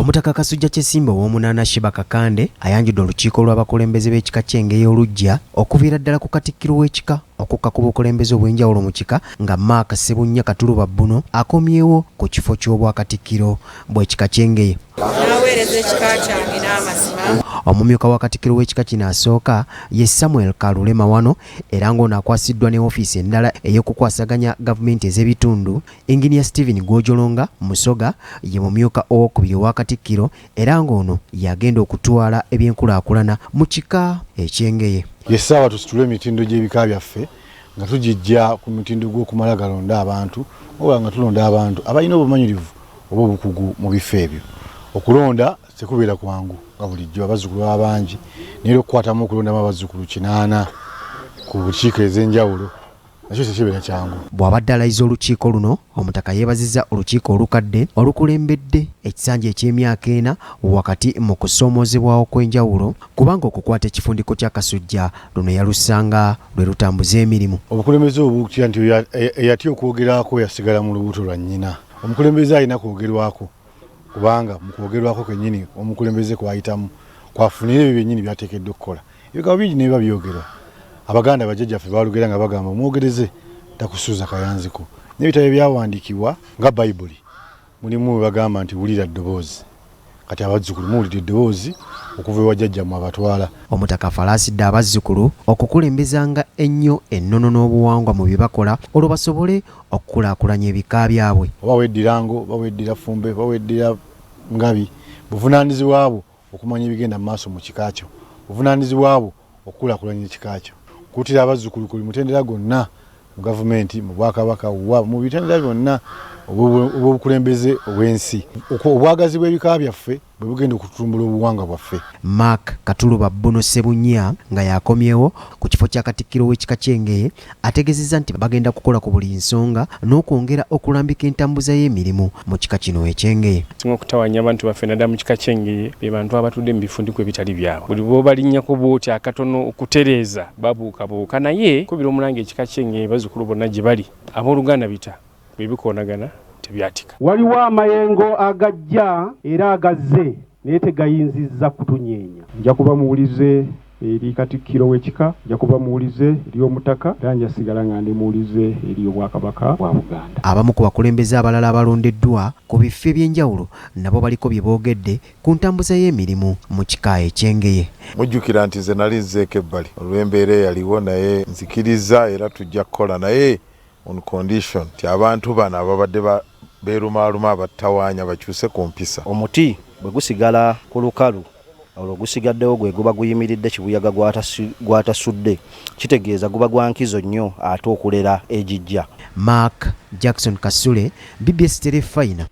Omutaka Kasujja Kyesimba ow'omunaana Shiba Kakande ayanjudde olukiiko lw'abakulembeze b'ekika ky'Engeye oluggya okuviira ddala ku Katikkiro w'ekika okukka ku bukulembeze obw'enjawulo mu kika nga Mark Ssebunnya Katuluba Bbuno akomyewo ku kifo ky'obwakatikkiro bw'ekika ky'Engeye. Omumyuka wa Katikkiro w'ekika kino asooka ye Samuel Kalulema wano era ng'ono akwasiddwa ne ofiisi endala ey'okukwasaganya gavumenti ez'ebitundu. Engineer Stephen Gwojolonga Musoga ye mumyuka owokubiri wa Katikkiro era ng'ono yagenda okutwala ebyenkulaakulana mu kika eky'Engeye. Yessaawa tusitule emitindo gy'ebika byaffe nga tugijja ku mitindo gw'okumala galonda abantu oba nga tulonda abantu abalina obumanyirivu oba obukugu mu bifo ebyo. Okulonda sekubeera kwangu nga bulijjo abazzukulu abangi naye okukwatamu okulondamu abazzukulu 8 ku bukiiko ez'enjawulo nakyo tekibeera kyangu. Bw'abadde alayiza olukiiko luno, omutaka yeebazizza olukiiko olukadde olukulembedde ekisanja eky'emyaka 4 wakati mu kusoomoozebwawo kw'enjawulo kubanga okukwata ekifundiko kya Kasujja luno yalusanga lwe lutambuza emirimu. Obukulembeze obukutya nti eyatya okwogerwako yasigala mu lubuto lwa nnyina. Omukulembeze alina kwogerwako kubanga mu kwogerwako kennyini omukulembeze kwayitamu kwafunira ebyo byennyini byateekeddwa okukola. Ebigambo bingi ne biba byogerwa. Abaganda bajjajjaffe baalugera nga bagamba omwogereze takusuuza kayanziko. N'ebitabo byawandiikibwa nga Bayibuli mulimu bwe bagamba nti wulira ddoboozi. Kati abazzukulu muwulira eddoboozi okuva ewa jjajjammwe abatwala. Omutaka falaasidde abazzukulu okukulembezanga ennyo ennono n'obuwangwa mu bye bakola olwo basobole okukulaakulanya ebika byabwe. Oba weddira ngo, oba weddira Ffumbe, oba weddira Ngabi, buvunaanyizibwa bwo okumanya ebigenda mu maaso mu kika kyo. Buvunaanyizibwa bwo okukulaakulanya ekika kyo. Kutira abazzukulu ku mutendera gonna mu gavumenti mu Bwakabaka mu bitendera byonna obw'obukulembeze obw'ensi. Obwagazi bw'ebika byaffe bwe bugenda okutumbula obuwangwa bwaffe. Mark Katuluba Bbuno Ssebunnya nga yakomyewo ku kifo kya Katikkiro w'ekika ky'Engeye ategeezezza nti bagenda kukola ku buli nsonga n'okwongera okulambika entambuza y'emirimu mu kika kino eky'Engeye. Okutawanya abantu baffe naddala mu kika ky'Engeye be bantu abatudde mu bifundiko ebitali byabwe. Buli bw'obalinnyako bw'oti akatono okutereeza babuukabuuka naye kubira omulanga ekika ky'Engeye bazzukulu bonna gye bali abooluganda bita bibikoonagana tebyatika. Waliwo amayengo agajja era agazze naye tegayinzizza kutunyeenya. Nja kuba muwulize eri Katikkiro w'ekika, nja kuba muwulize eri omutaka era nja sigala nga ndi muwulize eri Obwakabaka bwa Buganda. Abamu ku bakulembeze abalala abalondeddwa ku bifo eby'enjawulo nabo baliko bye boogedde ku ntambuza y'emirimu mu kika eky'Engeye. Mujjukira nti nze nali nzeeko ebbali olw'embeera eyaliwo naye nzikiriza era tujja kukola naye on condition ti abantu bano ababadde beerumaaluma abattawaanya bakyuse ku mpisa. Omuti bwe gusigala ku lukalu olwo gusigaddewo gwe guba guyimiridde kibuyaga gwatasudde kitegeeza guba gwa nkizo nnyo ate okulera egijja. Mark Jackson Kasule, BBS Terefayina.